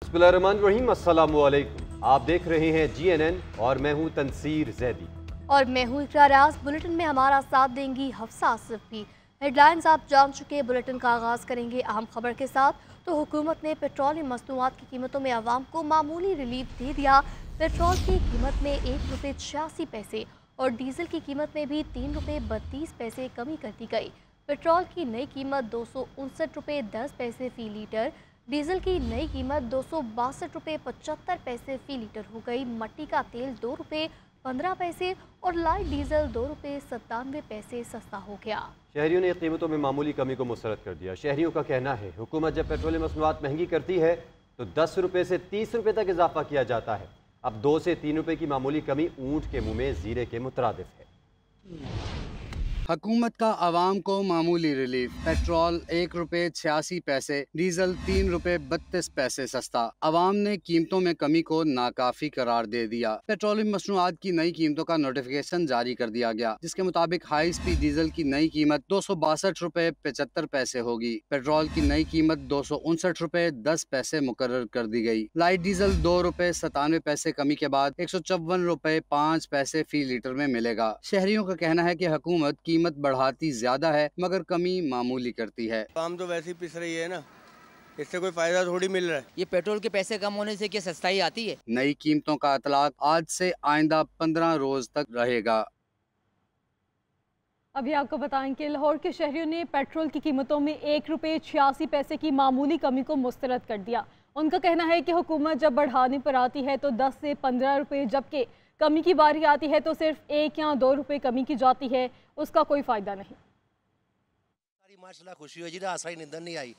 बिस्मिल्लाहिर्रहमानिर्रहीम, अस्सलाम वालेकुम। आप देख रहे हैं GNN और मैं हूं तनसीर जैदी और मैं हूं इकरार आज़। बुलेटिन में हमारा साथ देंगी हफ्सा आसिफ। हेडलाइंस आप जान चुके। बुलेटिन का आगाज़ करेंगे अहम खबर के साथ। तो हुकूमत ने पेट्रोलियम मसनूआत की कीमतों में आवाम को मामूली रिलीफ दे दिया। पेट्रोल की कीमत में ₹1.86 और डीजल की कीमत में भी ₹3.32 कमी कर दी गई। पेट्रोल की नई कीमत ₹259.10 फ़ी लीटर, डीजल की नई कीमत ₹262.75 फ़ी लीटर हो गई। मट्टी का तेल ₹2.15 और लाइट डीजल ₹2.97 सस्ता हो गया। शहरियों ने कीमतों में मामूली कमी को मुस्तरद कर दिया। शहरियों का कहना है हुकूमत जब पेट्रोलियम मसनूआत महंगी करती है तो ₹10 से ₹30 तक इजाफा किया जाता है। अब 2 से 3 रुपए की मामूली कमी ऊँट के मुंह में जीरे के मुतरादिफ है। हुकूमत का आवाम को मामूली रिलीफ। पेट्रोल ₹1.86, डीजल ₹3.32 सस्ता। आवाम ने कीमतों में कमी को नाकाफी करार दे दिया। पेट्रोलियम मसनूआत की नई कीमतों का नोटिफिकेशन जारी कर दिया गया, जिसके मुताबिक हाई स्पीड डीजल की नई कीमत ₹262.75 होगी। पेट्रोल की नई कीमत ₹259.10 मुकर्रर कर दी गई। लाइट डीजल ₹2.97 कमी के बाद ₹154.05 फी लीटर में मिलेगा। शहरियों का कहना है कि हुकूमत कीमत बढ़ाती ज्यादा है मगर कमी मामूली करती है। आम तो वैसे ही पिस रही है ना, इससे कोई फायदा थोड़ी मिल रहा है। ये पेट्रोल के पैसे कम होने से क्या सस्ताई आती है? नई कीमतों का इतलाक आज से आइंदा 15 रोज तक रहेगा। अभी आपको बताएं कि लाहौर के शहरियों ने पेट्रोल की कीमतों में ₹1.86 की मामूली कमी को मुस्तरद कर दिया। उनका कहना है कि हुकूमत जब बढ़ाने पर आती है तो 10 से 15 रुपये, जबकि कमी की बारी आती है तो सिर्फ 1 या 2 रुपये कमी की जाती है। उसका कोई फायदा नहीं। माशाल्लाह खुशी हो जी, आसरा ही निंदन नहीं आई।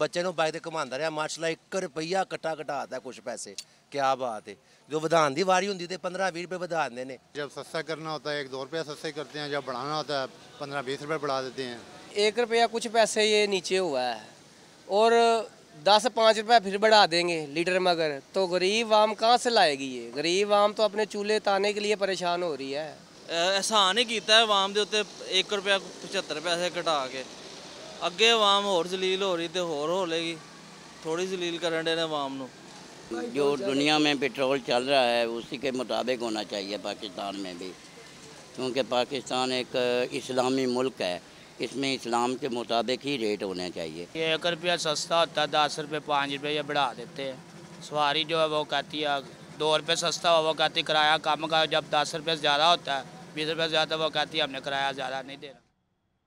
बच्चे ਨੂੰ ਬਾਈਕ ਤੇ ਘੁਮਾਉਂਦਾ ਰਿਹਾ ਮਾਸ਼ਾਅੱਲਾ 1 ਰੁਪਈਆ ਕੱਟਾ ਘਟਾਤਾ ਕੁਝ पैसे। क्या बात है। जो ਵਧਾਉਣ ਦੀ ਵਾਰੀ ਹੁੰਦੀ ਤੇ 15-20 रुपए ਵਧਾ ਦਿੰਦੇ ਨੇ। जब सस्ता करना होता है 1-2 रुपया सस्ते करते हैं, जब बढ़ाना होता है 15-20 रुपए बढ़ा देते हैं। 1 रुपया कुछ पैसे ये नीचे हुआ है और 10-5 रुपया फिर बढ़ा देंगे लीटर, मगर तो गरीब आम कहाँ से लाएगी? ये गरीब आम तो अपने चूल्हे ताने के लिए परेशान हो रही है। एहसान ही किया आवाम के उत्ते ₹1.75 घटा के। अगे आवाम होर जलील हो रही तो होर हो लेगी, थोड़ी जलील करन दे आवाम नूं। जो दुनिया में पेट्रोल चल रहा है उसी के मुताबिक होना चाहिए पाकिस्तान में भी, क्योंकि पाकिस्तान एक इस्लामी मुल्क है। इसमें इस्लाम के मुताबिक ही रेट होने चाहिए। ये 1 रुपया सस्ता होता है, 10 रुपये 5 रुपये ये बढ़ा देते हैं। सवारी जो है वो कहती है 2 रुपये सस्ता हो, वो कहती किराया कम का। जब 10 रुपये ज़्यादा होता है, 20 रुपये ज़्यादा, वो कहती है हमने किराया ज़्यादा नहीं देना।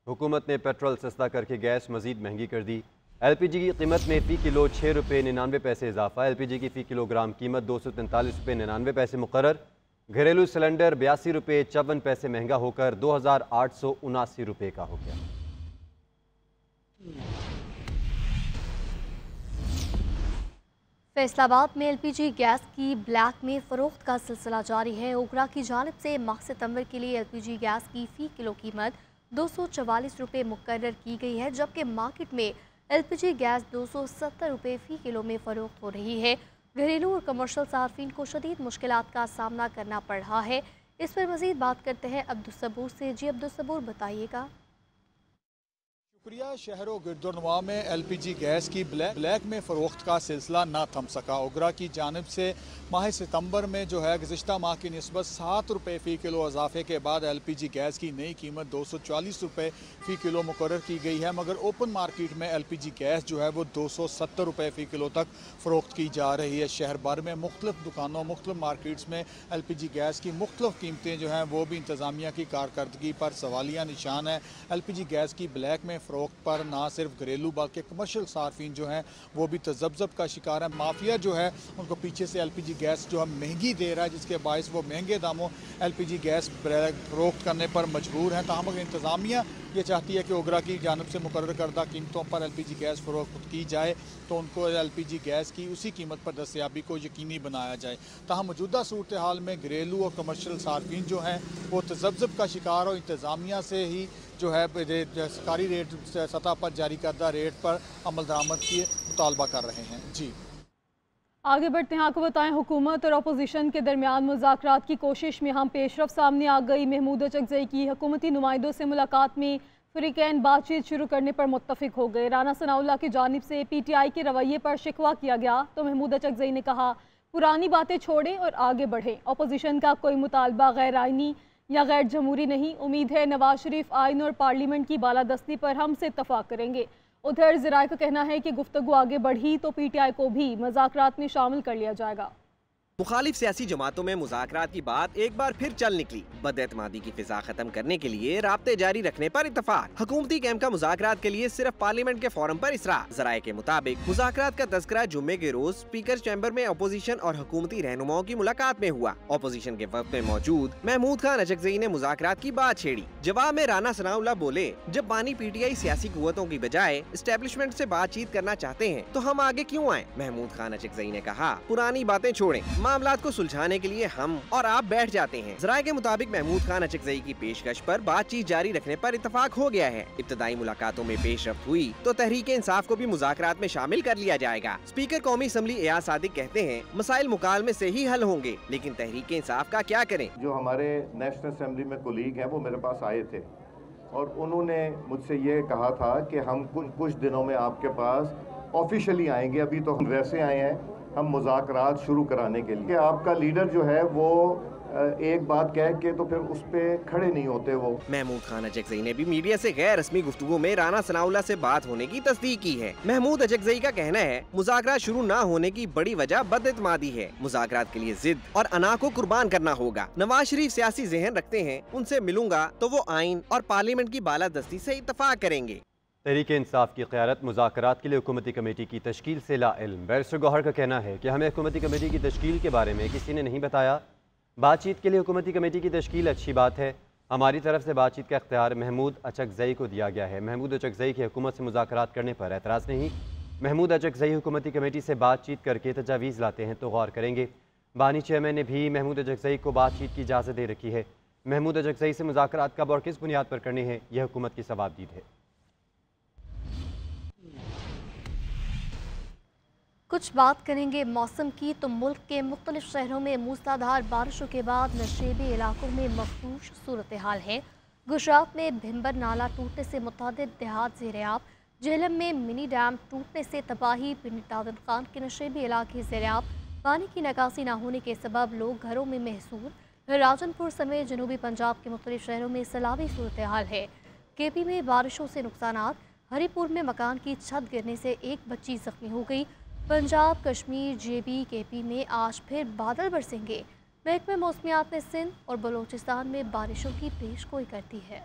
हुकूमत ने पेट्रोल सस्ता करके गैस मजीद महंगी कर दी। LPG की कीमत में फ़ी किलो ₹6.99 इजाफा। LPG की फ़ी किलोग्राम कीमत ₹243.99 मुकर्रर। घरेलू सिलेंडर ₹82.54 महंगा होकर ₹2,879 का हो गया। फैसलाबाद में LPG गैस की ब्लैक में फ़रोख्त का सिलसिला जारी है। ओगरा की जानिब से माह सितंबर के लिए LPG गैस की फ़ी किलो कीमत ₹244 मुकर्रर की गई है, जबकि मार्केट में LPG गैस ₹270 फ़ी किलो में फ़रोख्त हो रही है। घरेलू और कमर्शल सार्फिन को शदीद मुश्किलात का सामना करना पड़ रहा है। इस पर मज़ीद बात करते हैं अब्दुल से। जी अब्दुल, बताइएगा। शुक्रिया। शहरों गिरदोनवा में LPG गैस की ब्लैक में फ़रोख्त का सिलसिला ना थम सका। ओगरा की जानिब से माह सितंबर में जो है गुज़िश्ता माह की निस्बत ₹7 फ़ी किलो इजाफे के बाद LPG गैस की नई कीमत ₹240 फ़ी किलो मुकर्रर की गई है, मगर ओपन मार्केट में LPG गैस जो है वो ₹270 फ़ी किलो तक फ़रोख्त की जा रही है। शहर भर में मुख्तलिफ दुकानों, मुख्तलिफ मार्केट्स में LPG गैस की मुख्तलिफ कीमतें जो हैं वो भी इंतज़ामिया की कारकर्दगी पर सवालिया निशान है। LPG गैस की ब्लैक में फ़रोख्त पर ना सिर्फ घरेलू बल्कि कमर्शियल सार्फिन जो हैं वो भी तज़ब्ज़ब का शिकार है। माफिया जो है उनको पीछे से LPG गैस जो है महंगी दे रहा है, जिसके बायस वो महंगे दामों LPG गैस फ़रोख्त करने पर मजबूर हैं। ताहम इंतज़ामिया ये चाहती है कि ओगरा की जानिब से मुकर्रर करदा कीमतों पर LPG गैस फ़रोख्त की जाए तो उनको LPG गैस की उसी कीमत पर दस्तयाबी को यकीनी बनाया जाए। ताहम मौजूदा सूरत हाल में घरेलू और कमर्शियल सार्फिन जो हैं वो तज़ब्ज़ब का शिकार और इंतज़ामिया से ही जो है सरकारी रेट सतह पर जारी करदा रेट पर अमल दरामद की मुतालबा कर रहे हैं। जी आगे बढ़ते हैं। आपको बताएं, हुकूमत और अपोजिशन के दरमियान मुज़ाकरात की कोशिश में हम पेशरफ सामने आ गई। महमूद चकजई की हुकूमती नुमाइंदों से मुलाकात में फ़रीक़ैन बातचीत शुरू करने पर मुत्तफ़िक हो गए। राना सनाउल्लाह की जानिब से PTI के रवैये पर शिकवा किया गया तो महमूद अचकज़ई ने कहा पुरानी बातें छोड़ें और आगे बढ़ें। अपोजिशन का कोई मुतालबा गैर आइनी या गैर जमहूरी नहीं। उम्मीद है नवाज शरीफ आइन और पार्लियामेंट की बालादस्ती पर हमसे इत्तफाक करेंगे। उधर ज़राए का कहना है कि गुफ्तगू आगे बढ़ी तो PTI को भी मुज़ाकरात में शामिल कर लिया जाएगा। मुखालिफ सियासी जमातों में मुज़ाकरात की बात एक बार फिर चल निकली। बदएतमादी की फिजा खत्म करने के लिए राब्ते जारी रखने पर इत्तफाक। हुकूमती कैंप का मुज़ाकरात के लिए सिर्फ पार्लियामेंट के फोरम पर इसरार। ज़राए के मुताबिक मुज़ाकरात का तज़किरा जुम्मे के रोज स्पीकर चैम्बर में अपोजिशन और हुकूमती रहनुमाओं की मुलाकात में हुआ। अपोजिशन के वक्त में मौजूद महमूद खान अचकज़ई ने मुज़ाकरात की बात छेड़ी। जवाब में राना सनाउल्लाह बोले, जब बानी PTI सियासी कुव्वतों की बजाय एस्टेब्लिशमेंट से बातचीत करना चाहते हैं तो हम आगे क्यों आए। महमूद खान अचकज़ई ने कहा पुरानी बातें छोड़ें, मामलात को सुलझाने के लिए हम और आप बैठ जाते हैं। ज़राए के मुताबिक महमूद खान अचकज़ई की पेशकश पर बातचीत जारी रखने पर इत्तफाक हो गया है। इब्तदाई मुलाकातों में पेशरफ्त हुई तो तहरीके इंसाफ को भी मुज़ाकरात में शामिल कर लिया जाएगा। स्पीकर कौमी असम्बली एयाज सादिक कहते हैं मसाइल मुकालमे से ही हल होंगे, लेकिन तहरीके इंसाफ का क्या करें। जो हमारे नेशनल असम्बली में कोलीग हैं वो मेरे पास आए थे और उन्होंने मुझसे ये कहा था कि हम कुछ दिनों में आपके पास ऑफिशियली आएंगे। अभी तो हम वैसे आए हैं हम मुज़ाकरात शुरू कराने के लिए। आपका लीडर जो है वो एक बात कह के तो फिर उस पे खड़े नहीं होते वो। महमूद खान अचकज़ई ने भी मीडिया से गैर रस्मी गुफ्तगू में राना सनाउल्लाह से बात होने की तस्दीक की है। महमूद अचकज़ई का कहना है मुज़ाकरात शुरू न होने की बड़ी वजह बदएतमादी है। मुज़ाकरात के लिए जिद और अना को कुर्बान करना होगा। नवाज शरीफ सियासी ज़हन रखते हैं, उनसे मिलूंगा तो वो आइन और पार्लियामेंट की बालादस्ती से इत्तफाक करेंगे। तहरीक इंसाफ की क़यादत मुज़ाकरात के लिए हुकूमती कमेटी की तश्कील से लाइल्म। बैरिस्टर गौहर का कहना है कि हमें हुकूमती कमेटी की तश्कील के बारे में किसी ने नहीं बताया। बातचीत के लिए हुकूमती कमेटी की तश्कील अच्छी बात है। हमारी तरफ से बातचीत का इख्तियार महमूद अचकज़ई को दिया गया है। महमूद अचकज़ई की हुकूमत से मुज़ाकरात करने पर एतराज़ नहीं। महमूद अचकज़ई हुकूमती कमेटी से बातचीत करके तजावीज़ लाते हैं तो गौर करेंगे। बानी चेयरमैन ने भी महमूद अचकज़ई को बातचीत की इजाज़त दे रखी है। महमूद अचकज़ई से मुज़ाकरात कब और किस बुनियाद पर करनी है, यह हुकूमत की सवाबदीद है। कुछ बात करेंगे मौसम की तो मुल्क के मुख्तलिफ शहरों में मूसलाधार बारिशों के बाद नशेबी इलाकों में मखदूश सूरत हाल है। गुजरात में भिम्बर नाला टूटने से मुतअद्दिद देहात ज़ेर-ए-आब। झेलम में मिनी डैम टूटने से तबाही। पिंड दादन खान के नशेबी इलाके ज़ेर-ए-आब। पानी की निकासी न होने के सबब लोग घरों में महसूर। राजनपुर समेत जनूबी पंजाब के मुख्तलिफ शहरों में सैलाबी सूरत हाल है। KP में बारिशों से नुकसानात। हरिपुर में मकान की छत गिरने से एक बच्ची जख्मी हो गई। पंजाब, कश्मीर, JB, KP में आज फिर बादल बरसेंगे। महकमे मौसमियात ने सिंध और बलूचिस्तान में बारिशों की पेशगोई कर दी है।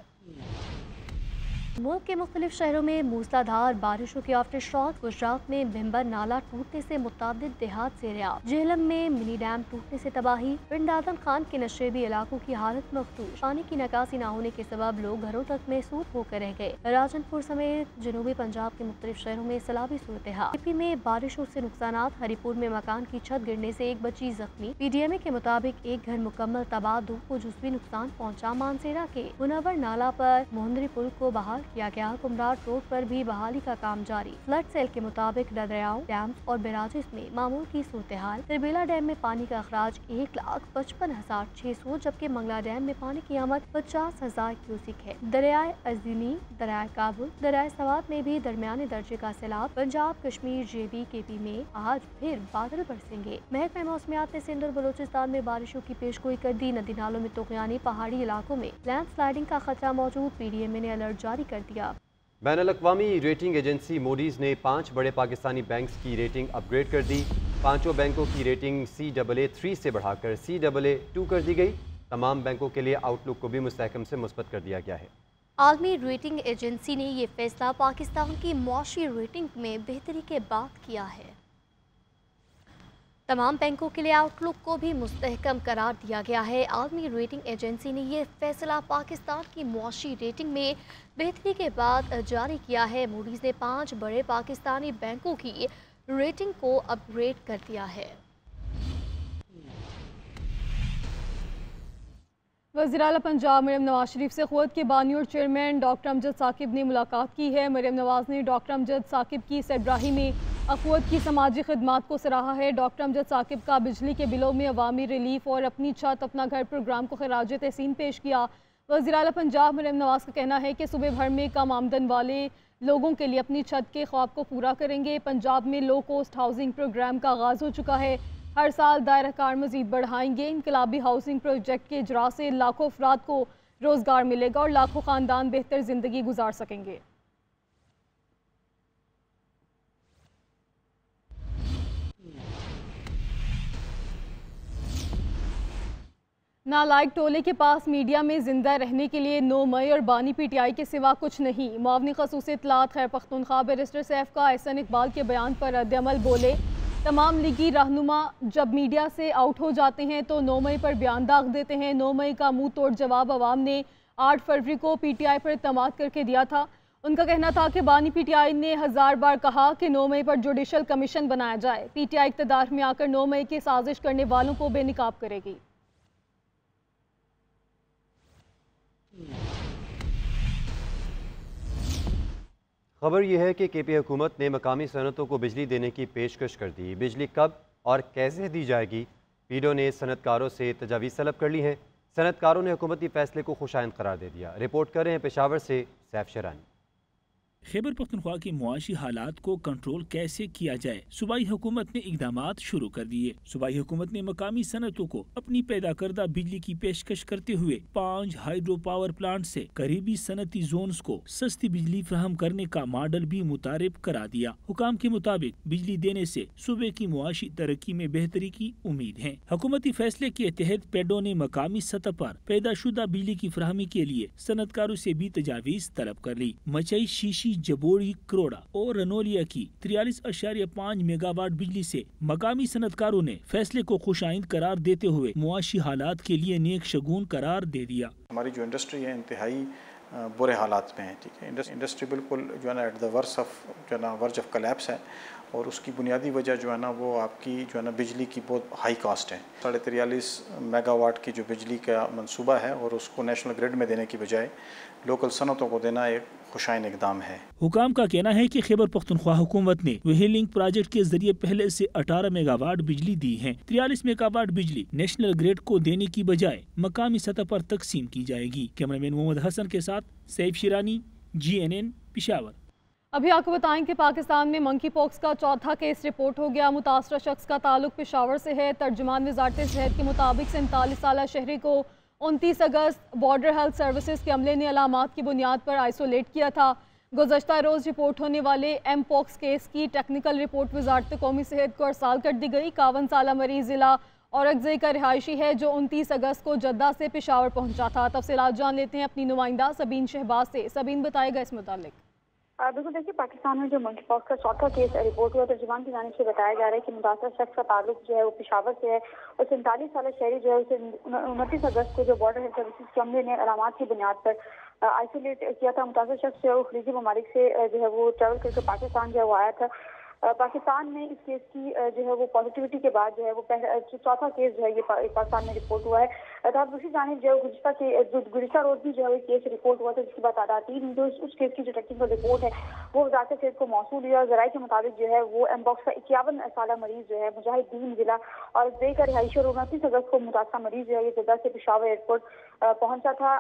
मुल्क के मुख्तलिफ शहरों में मूसलाधार बारिशों के आफ्टर शॉक। गुजरात में भिम्बर नाला टूटने से मुतअद्दिद देहात ज़ेर-ए-आब। झेलम में मिनी डैम टूटने से तबाही। पिंड दादन खान के नशेबी इलाकों की हालत मखदूश। पानी की निकासी न होने के सबब लोग घरों तक महसूर होकर रह गए। राजनपुर समेत जनूबी पंजाब के मुख्तलिफ शहरों में सैलाबी सूरत हाल। KP में बारिशों से नुकसान। हरिपुर में मकान की छत गिरने से एक बच्ची जख्मी। PDMA के मुताबिक एक घर मुकम्मल तबाह, 2 को जुज़वी नुकसान पहुँचा। मानसेरा के मुनव्वर नाला पर मोहंदरी पुल को बहाल किया गया। कुमराट रोड पर भी बहाली का काम जारी। फ्लड सेल के मुताबिक दरियाओं, डैम और बैराजेस में मामूल की सूरत हाल। तिरबेला डैम में पानी का अखराज 1,55,600, जबकि मंगला डैम में पानी की आमद 50,000 क्यूसिक है। दरियाए अज़ीनी, दरियाए काबुल, दरियाए सवात में भी दरमियाने दर्जे का सैलाब। पंजाब, कश्मीर, JB, KP में आज फिर बादल बरसेंगे। महकमे मौसमियात ने सिंध और बलूचिस्तान में बारिशों की पेशगोई कर दी। नदी नालों में तूफ़ानी। पहाड़ी इलाकों में लैंडस्लाइडिंग का खतरा मौजूद। PDMA ने अलर्ट जारी कर दिया। बैनुल-अक़वामी रेटिंग एजेंसी मूडीज़ ने 5 बड़े पाकिस्तानी बैंक्स की रेटिंग अपग्रेड कर दी। 5 बैंकों की रेटिंग CAA3 से बढ़ाकर CAA2 कर दी गई। तमाम बैंकों के लिए आउटलुक को भी मुस्तहकम से मुस्बत कर दिया गया है। आलमी रेटिंग एजेंसी ने ये फैसला पाकिस्तान की मुआशी रेटिंग में बेहतरी के बाद किया है। तमाम बैंकों के लिए आउटलुक को भी मुस्तहकम करार दिया गया है। आलमी रेटिंग एजेंसी ने यह फैसला पाकिस्तान की मुआशी रेटिंग में बेहतरी के बाद जारी किया है। मूडीज़ ने 5 बड़े पाकिस्तानी बैंकों की रेटिंग को अपग्रेड कर दिया है। वज़ीर-ए-आला पंजाब मरियम नवाज शरीफ से क़ुव्वत के बानी और चेयरमैन डॉक्टर अमजद साकिब ने मुलाकात की है। मरियम नवाज ने डॉक्टर अमजद साकिब की सरबराही में अक़ुव्वत की समाजी खिदमात को सराहा है। डॉक्टर अमजद साकिब का बिजली के बिलों में अवामी रिलीफ और अपनी छत अपना घर प्रोग्राम को खराज तहसीन पेश किया। वज़ीर आला पंजाब मरियम नवाज का कहना है कि सूबे भर में कम आमदन वाले लोगों के लिए अपनी छत के ख्वाब को पूरा करेंगे। पंजाब में लो कॉस्ट हाउसिंग प्रोग्राम का आगाज़ हो चुका है। हर साल दायरा कार मज़ीद बढ़ाएंगे। इनकलाबी हाउसिंग प्रोजेक्ट के इजरा से लाखों अफराद को रोज़गार मिलेगा और लाखों ख़ानदान बेहतर ज़िंदगी गुजार सकेंगे। नालायक टोले के पास मीडिया में जिंदा रहने के लिए 9 मई और बानी PTI के सिवा कुछ नहीं। मुआवनी खसूस इत्तलात खैर पख्तूनख्वा बैरिस्टर सैफ का एहसन इकबाल के बयान पर रद्द-ए-अमल बोले, तमाम लीगी रहनुमा जब मीडिया से आउट हो जाते हैं तो 9 मई पर बयान दाग देते हैं। 9 मई का मुंह तोड़ जवाब अवाम ने 8 फरवरी को PTI पर इत्तमाद करके दिया था। उनका कहना था कि बानी PTI ने 1000 बार कहा कि 9 मई पर जुडिशल कमीशन बनाया जाए। PTI इक़्तिदार में आकर 9 मई की साजिश करने वालों को बेनकाब करेगी। खबर यह है कि KP हुकूमत ने मकामी सनतों को बिजली देने की पेशकश कर दी। बिजली कब और कैसे दी जाएगी? पीडो ने सनतकारों से तजावीज़ तलब कर ली हैं। सनतकारों ने हुकूमती फैसले को खुशाइंद करार दे दिया। रिपोर्ट कर रहे हैं पेशावर से सैफ शरानी। खैबर पख्तूनख्वा के मुआशी हालात को कंट्रोल कैसे किया जाए, सूबाई हुकूमत ने इकदामात शुरू कर दिए। सूबाई हुकूमत ने मकामी सनतों को अपनी पैदा करदा बिजली की पेशकश करते हुए 5 हाइड्रो पावर प्लांट से करीबी सनती जोन्स को सस्ती बिजली फराहम करने का मॉडल भी मुतारिफ करा दिया। हुकाम के मुताबिक बिजली देने से सूबे की मुआशी तरक्की में बेहतरी की उम्मीद है। हुकूमती फैसले के तहत पेडो ने मकामी सतह पर पैदाशुदा बिजली की फराहमी के लिए सनतकारों से भी तजावीज़ तलब कर ली। मचई, शीशी, जबोरी, करोड़ा और रनोलिया की 43.5 मेगावाट बिजली से मकामी सनतकारों ने फैसले को खुशाइंद करार देते हुए मुआशी हालात के लिए नेक शगुन करार दे दिया। हमारी जो इंडस्ट्री है इंतहाई बुरे हालात में है। ठीक है, इंडस्ट्री बिल्कुल जो है ना at the verge of collapse है और उसकी बुनियादी वजह जो है ना वो आपकी जो है ना बिजली की बहुत हाई कास्ट है। 43.5 मेगावाट की जो बिजली का मंसूबा है और उसको नेशनल ग्रिड में देने की बजाय लोकल सनतों को देना एक खुशाइन इकदाम है। हुकाम का कहना है कि खैबर पख्तूनख्वा हुकूमत ने वेही लिंक प्रोजेक्ट के जरिए पहले से 18 मेगावाट बिजली दी है। 43 मेगावाट बिजली नेशनल ग्रिड को देने की बजाय मकामी सतह पर तकसीम की जाएगी। कैमरामैन मोहम्मद हसन के साथ सैफ शिरानी, GNN, पेशावर। अभी आपको बताएं कि पाकिस्तान में मंकी पॉक्स का चौथा केस रिपोर्ट हो गया। मुतासरा शख्स का ताल्लुक पेशावर से है। तर्जुमान वजारत सेहत के मुताबिक 47 साला शहरी को 29 अगस्त बॉर्डर हेल्थ सर्विसेज के अमले ने अलामात की बुनियाद पर आइसोलेट किया था। गुज़श्ता रोज़ रिपोर्ट होने वाले M-Pox केस की टेक्निकल रिपोर्ट वजारत कौमी सेहत को अरसाल कर दी गई। 51 साला मरीज जिला औरंगज़ई का रिहायशी है जो 29 अगस्त को जद्दा से पेशावर पहुंचा था। तफसीलात जान लेते हैं अपनी नुमाइंदा सबीन शहबाज से। सबीन बताएगा इस मुतालिक। बिल्कुल, देखिए पाकिस्तान में जो मंकी पॉक्स का चौथा केस रिपोर्ट हुआ, तर्जुमान की जानिब से बताया जा रहा है कि मुतासर शख्स का ताल्लुक जो है वो पेशावर से है और 47 साल शहरी जो है उसे 29 अगस्त को जो बॉर्डर हेल्थ सर्विसेज के अमले ने अलामात की बुनियाद पर आइसोलेट किया था। मुतासर शख्स जो है वो खलीजी ममालिक से जो है वो ट्रैवल करके पाकिस्तान जो है वो आया था। पाकिस्तान में इस केस की जो है वो पॉजिटिविटी के बाद जो है वो चौथा केस जो है ये पाकिस्तान में रिपोर्ट हुआ है। अर्थात दूसरी जानिब जो है गुज़श्ता रोज भी जो है केस रिपोर्ट हुआ था, जिसके बाद तादाद जो उस केस की जो टेक्निकल रिपोर्ट है वो वज़ारत सेहत को मौसूल हुई और ज़राए के मुताबिक जो है वो M-Pox का 51 साला मरीज जो है मुजाहिदीन जिला और दे का रिहायशी और 29 अगस्त को मुतासरा मरीज जो है ये जद्दा से पेशावर एयरपोर्ट पहुंचा था।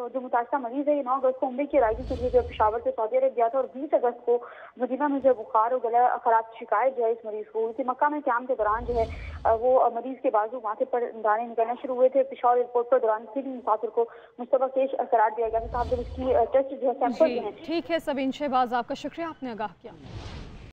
जो मुतासरा मरीज है ये 9 अगस्त को उम्र की अदायगी के लिए जो पेशावर से सऊदी अरब गया था और 20 अगस्त को मदीना में जो बुखार और गला खराब की शिकायत जो है इस मरीज को हुई थी। मक्का में क्याम के दौरान जो है वो मरीज के बाजू माथे पर दाने निकलना शुरू हुए थे। पेशावर एयरपोर्ट पर दौरान किसी मुसाफिर को मुस्तबा केश करार दिया गया था। जब इसकी टेस्ट जो है सैंपल जो है। ठीक है सबीन शहबाज, आपका शुक्रिया, आपने आगाह किया।